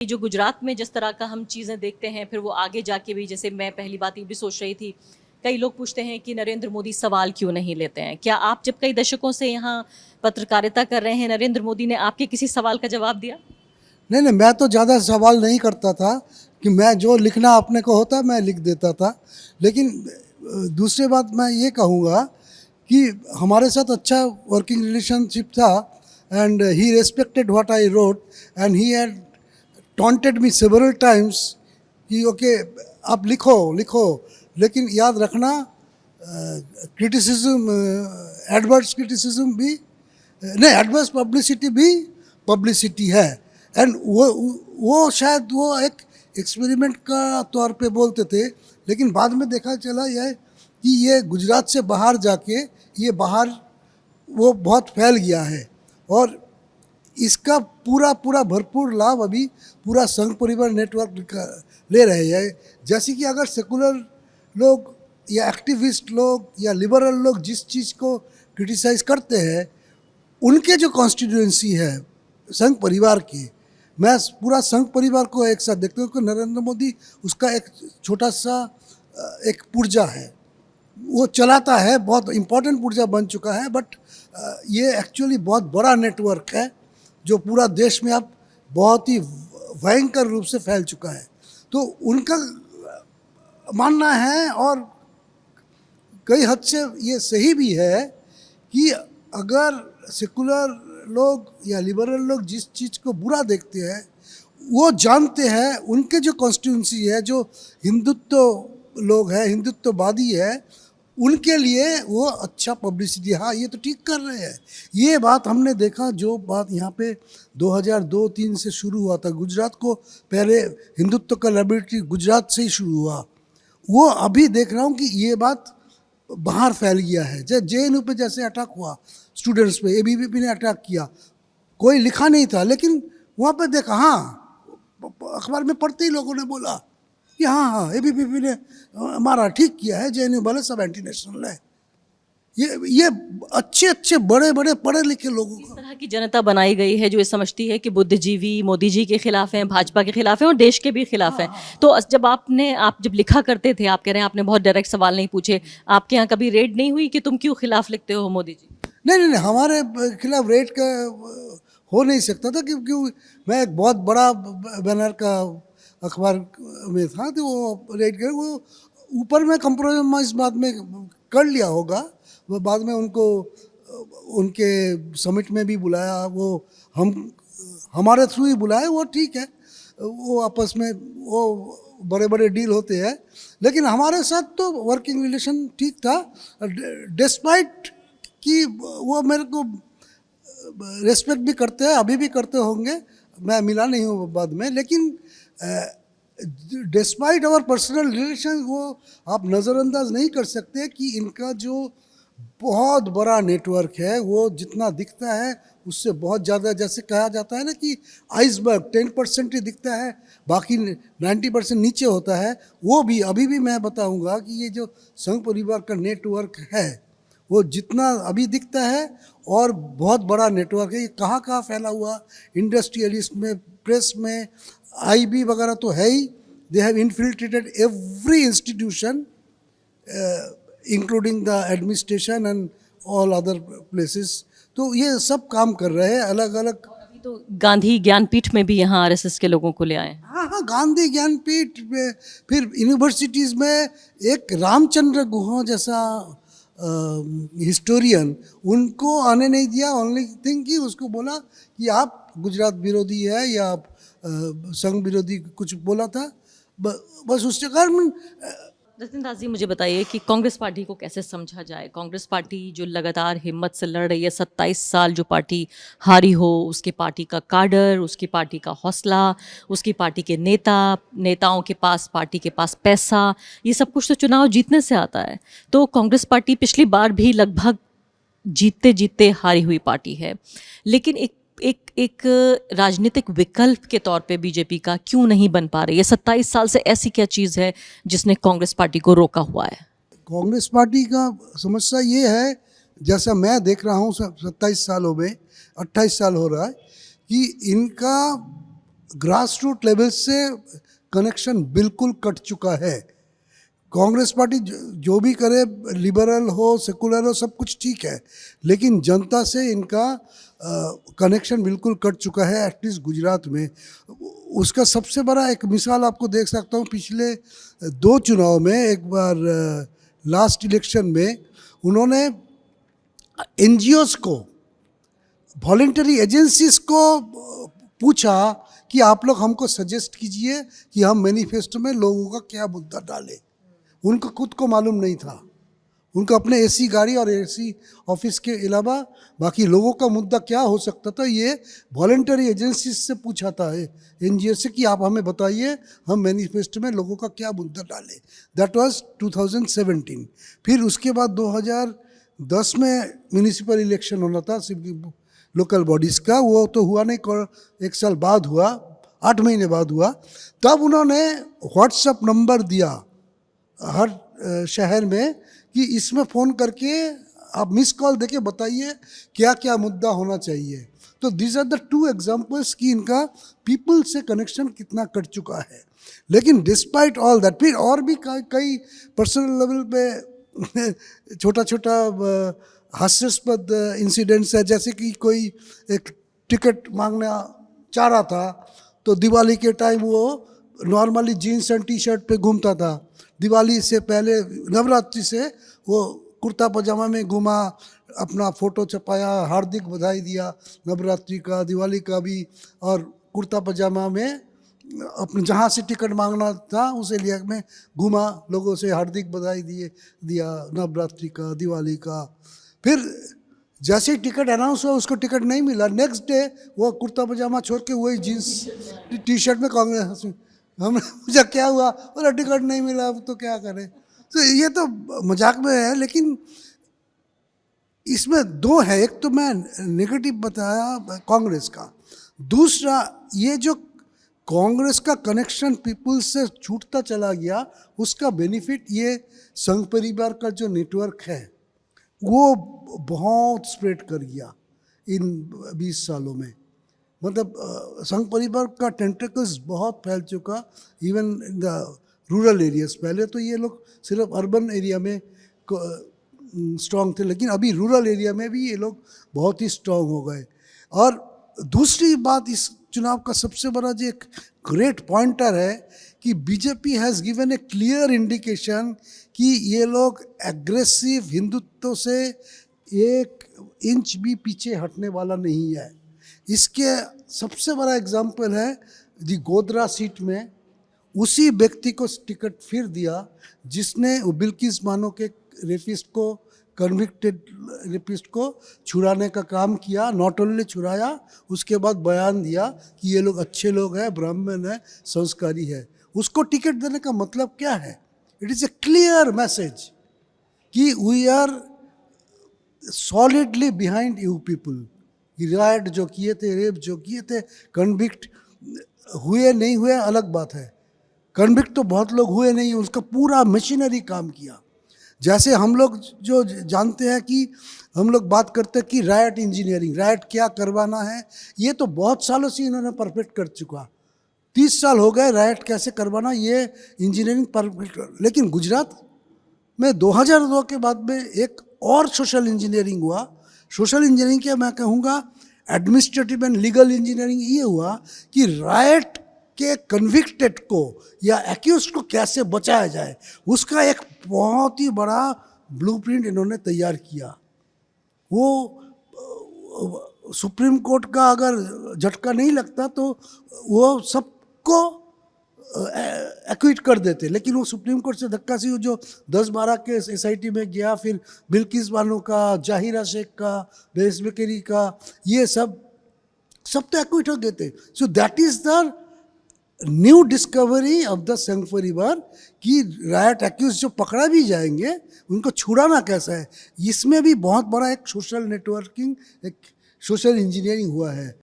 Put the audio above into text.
जो गुजरात में जिस तरह का हम चीज़ें देखते हैं, फिर वो आगे जाके भी, जैसे मैं पहली बात ये भी सोच रही थी, कई लोग पूछते हैं कि नरेंद्र मोदी सवाल क्यों नहीं लेते हैं। क्या आप जब कई दशकों से यहाँ पत्रकारिता कर रहे हैं, नरेंद्र मोदी ने आपके किसी सवाल का जवाब दिया? नहीं नहीं, मैं तो ज़्यादा सवाल नहीं करता था कि मैं जो लिखना अपने को होता मैं लिख देता था। लेकिन दूसरी बात मैं ये कहूँगा कि हमारे साथ अच्छा वर्किंग रिलेशनशिप था and he respected what I wrote and he had taunted me several times कि ओके आप लिखो लिखो, लेकिन याद रखना क्रिटिसिज्म, एडवर्स क्रिटिसिज्म भी नहीं, एडवर्स पब्लिसिटी भी पब्लिसिटी है। एंड वो शायद वो एक एक्सपेरिमेंट का तौर पे बोलते थे, लेकिन बाद में देखा चला यह कि ये गुजरात से बाहर जाके ये बाहर वो बहुत फैल गया है और इसका पूरा पूरा भरपूर लाभ अभी पूरा संघ परिवार नेटवर्क ले रहे हैं। जैसे कि अगर सेकुलर लोग या एक्टिविस्ट लोग या लिबरल लोग जिस चीज़ को क्रिटिसाइज़ करते हैं, उनके जो कॉन्स्टिट्यूएंसी है संघ परिवार की, मैं पूरा संघ परिवार को एक साथ देखता हूँ कि नरेंद्र मोदी उसका एक छोटा सा एक पुर्जा है, वो चलाता है, बहुत इम्पोर्टेंट पुर्जा बन चुका है। बट ये एक्चुअली बहुत बड़ा नेटवर्क है जो पूरा देश में अब बहुत ही भयंकर रूप से फैल चुका है। तो उनका मानना है और कई हद से ये सही भी है कि अगर सेकुलर लोग या लिबरल लोग जिस चीज़ को बुरा देखते हैं, वो जानते हैं उनके जो कॉन्स्टिट्यूंसी है, जो हिंदुत्व लोग हैं, हिंदुत्ववादी है, उनके लिए वो अच्छा पब्लिसिटी, हाँ ये तो ठीक कर रहे हैं। ये बात हमने देखा, जो बात यहाँ पे 2002-03 से शुरू हुआ था, गुजरात को पहले हिंदुत्व का लाइबिलिटी गुजरात से ही शुरू हुआ, वो अभी देख रहा हूँ कि ये बात बाहर फैल गया है। जैसे JNU पे जैसे अटैक हुआ स्टूडेंट्स पे, ABVP ने अटैक किया, कोई लिखा नहीं था, लेकिन वहाँ पे देखा, हाँ अखबार में पढ़ते ही लोगों ने बोला कि हाँ हाँ ABVP ने हमारा ठीक किया है, JNU भले सब एंटी नेशनल है। ये अच्छे अच्छे बड़े बड़े पढ़े लिखे लोगों इस को तरह की जनता बनाई गई है जो ये समझती है कि बुद्धिजीवी मोदी जी के खिलाफ हैं, भाजपा के खिलाफ हैं और देश के भी खिलाफ हैं। तो जब आप जब लिखा करते थे, आप कह रहे हैं आपने बहुत डायरेक्ट सवाल नहीं पूछे, आपके यहाँ कभी रेड नहीं हुई कि तुम क्यों खिलाफ लिखते हो मोदी जी? नहीं नहीं नहीं, हमारे खिलाफ रेट का हो नहीं सकता था, क्योंकि मैं एक बहुत बड़ा बैनर का अखबार में था, तो वो रेट के वो ऊपर में कंप्रोमाइज़ बाद में कर लिया होगा। वो बाद में उनको उनके समिट में भी बुलाया, वो हम हमारे थ्रू ही बुलाए, वो ठीक है, वो आपस में वो बड़े बड़े डील होते हैं। लेकिन हमारे साथ तो वर्किंग रिलेशन ठीक था, डिस्पाइट कि वो मेरे को रेस्पेक्ट भी करते हैं, अभी भी करते होंगे, मैं मिला नहीं हूँ बाद में, लेकिन डिस्पाइट आवर पर्सनल रिलेशन वो आप नज़रअंदाज नहीं कर सकते कि इनका जो बहुत बड़ा नेटवर्क है, वो जितना दिखता है उससे बहुत ज़्यादा, जैसे कहा जाता है ना कि आइसबर्ग 10% ही दिखता है, बाकी 90% नीचे होता है। वो भी अभी भी मैं बताऊंगा कि ये जो संघ परिवार का नेटवर्क है, वो जितना अभी दिखता है और बहुत बड़ा नेटवर्क है। ये कहाँ कहाँ फैला हुआ, इंडस्ट्रियलिस्ट में, प्रेस में, IB वगैरह तो है ही। They have infiltrated every institution including the administration and all other places. तो ये सब काम कर रहे हैं अलग अलग। अभी तो गांधी ज्ञानपीठ में भी यहाँ RSS के लोगों को ले आए हैं। हाँ हाँ, गांधी ज्ञानपीठ में, फिर यूनिवर्सिटीज़ में एक रामचंद्र गुहा जैसा हिस्टोरियन, उनको आने नहीं दिया। ओनली थिंग कि उसको बोला कि आप गुजरात विरोधी है या आप संघ विरोधी कुछ बोला था, बस उसके कारण। जतिन दास जी, मुझे बताइए कि कांग्रेस पार्टी को कैसे समझा जाए? कांग्रेस पार्टी जो लगातार हिम्मत से लड़ रही है, 27 साल जो पार्टी हारी हो, उसकी पार्टी का काडर, उसकी पार्टी का हौसला, उसकी पार्टी के नेताओं के पास, पार्टी के पास पैसा, ये सब कुछ तो चुनाव जीतने से आता है। तो कांग्रेस पार्टी पिछली बार भी लगभग जीतते जीतते हारी हुई पार्टी है, लेकिन एक राजनीतिक विकल्प के तौर पे बीजेपी का क्यों नहीं बन पा रही है? 27 साल से ऐसी क्या चीज़ है जिसने कांग्रेस पार्टी को रोका हुआ है? कांग्रेस पार्टी का समस्या ये है, जैसा मैं देख रहा हूँ 27 सालों में, 28 साल हो रहा है, कि इनका ग्रास रूट लेवल से कनेक्शन बिल्कुल कट चुका है। कांग्रेस पार्टी जो भी करे, लिबरल हो सेकुलर हो, सब कुछ ठीक है, लेकिन जनता से इनका कनेक्शन बिल्कुल कट चुका है, एटलीस्ट गुजरात में। उसका सबसे बड़ा एक मिसाल आपको देख सकता हूँ, पिछले 2 चुनाव में, एक बार लास्ट इलेक्शन में उन्होंने एनजीओस को, वॉलंटरी एजेंसीज को पूछा कि आप लोग हमको सजेस्ट कीजिए कि हम मैनिफेस्टो में लोगों का क्या मुद्दा डालें। उनको खुद को मालूम नहीं था, उनको अपने एसी गाड़ी और एसी ऑफिस के अलावा बाकी लोगों का मुद्दा क्या हो सकता था, ये वॉलंटरी एजेंसी से पूछा था एनजीओ से कि आप हमें बताइए हम मैनिफेस्टो में लोगों का क्या मुद्दा डालें। That was 2017। फिर उसके बाद 2010 में म्यूनिसिपल इलेक्शन होना था लोकल बॉडीज़ का, वो तो हुआ नहीं, 1 साल बाद हुआ, 8 महीने बाद हुआ। तब उन्होंने व्हाट्सएप नंबर दिया हर शहर में कि इसमें फ़ोन करके आप मिस कॉल देके बताइए क्या क्या मुद्दा होना चाहिए। तो दिस आर द 2 एग्जाम्पल्स कि इनका पीपल से कनेक्शन कितना कट चुका है। लेकिन डिस्पाइट ऑल दैट, फिर और भी कई पर्सनल लेवल पे छोटा छोटा हास्यास्पद इंसिडेंट्स है। जैसे कि कोई एक टिकट मांगना चाह रहा था, तो दिवाली के टाइम वो normally jeans and T shirt पे घूमता था। दिवाली से पहले, नवरात्रि से वो कुर्ता पजामा में घूमा, अपना फ़ोटो छपाया, हार्दिक बधाई दिया नवरात्रि का, दिवाली का भी, और कुर्ता पजामा में अपने जहाँ से टिकट मांगना था उस एरिया में घूमा, लोगों से हार्दिक बधाई दिया नवरात्रि का, दिवाली का। फिर जैसे ही टिकट अनाउंस हुआ, उसको टिकट नहीं मिला, नेक्स्ट डे वो कुर्ता पजामा छोड़ के वही जीन्स टी शर्ट में कांग्रेस में। हमने पूछा क्या हुआ, बोला टिकट नहीं मिला, अब तो क्या करें। तो ये तो मजाक में है, लेकिन इसमें 2 है। एक तो मैं नेगेटिव बताया कांग्रेस का, दूसरा ये जो कांग्रेस का कनेक्शन पीपल से छूटता चला गया, उसका बेनिफिट ये संघ परिवार का जो नेटवर्क है वो बहुत स्प्रेड कर गया इन 20 सालों में। मतलब संघ परिवार का टेंटेकल्स बहुत फैल चुका, even in the rural areas. पहले तो ये लोग सिर्फ अर्बन एरिया में स्ट्रांग थे, लेकिन अभी रूरल एरिया में भी ये लोग बहुत ही स्ट्रांग हो गए। और दूसरी बात, इस चुनाव का सबसे बड़ा जो एक ग्रेट पॉइंटर है कि BJP has given A clear indication कि ये लोग एग्रेसिव हिंदुत्व से 1 इंच भी पीछे हटने वाला नहीं है। इसके सबसे बड़ा एग्जाम्पल है दी गोधरा सीट में उसी व्यक्ति को टिकट फिर दिया जिसने बिल्किस बानो के रेपिस्ट को, कन्विक्टेड रेपिस्ट को छुड़ाने का काम किया। नॉट ओनली छुड़ाया, उसके बाद बयान दिया कि ये लोग अच्छे लोग हैं, ब्राह्मण है, संस्कारी है। उसको टिकट देने का मतलब क्या है? It is a clear message कि we are solidly behind you people. Right जो किए थे, रेप जो किए थे, कन्विक्ट हुए नहीं हुए अलग बात है, कन्विक्ट तो बहुत लोग हुए नहीं, उसका पूरा मशीनरी काम किया। जैसे हम लोग जो जानते हैं कि हम लोग बात करते हैं कि राइट इंजीनियरिंग, राइट क्या करवाना है, ये तो बहुत सालों से इन्होंने परफेक्ट कर चुका। 30 साल हो गए राइट कैसे करवाना, ये इंजीनियरिंग परफेक्ट। लेकिन गुजरात में 2002 के बाद में एक और सोशल इंजीनियरिंग हुआ। सोशल इंजीनियरिंग क्या मैं कहूँगा, एडमिनिस्ट्रेटिव एंड लीगल इंजीनियरिंग ये हुआ कि राइट के कन्विक्टेड को या एक्यूज को कैसे बचाया जाए, उसका एक बहुत ही बड़ा ब्लूप्रिंट इन्होंने तैयार किया। वो सुप्रीम कोर्ट का अगर झटका नहीं लगता तो वो सबको एक्विट कर देते, लेकिन वो सुप्रीम कोर्ट से धक्का सी जो 10-12 केस एसआईटी में गया, फिर बिल्किस बानो का, जाहिरा शेख का, बेस बेकरी का, ये सब तो एक्विट हो गए थे। So that is the new discovery of the संघ परिवार कि राइट एक्यूज जो पकड़ा भी जाएंगे उनको छुड़ाना कैसा है। इसमें भी बहुत बड़ा एक सोशल नेटवर्किंग, एक सोशल इंजीनियरिंग हुआ है।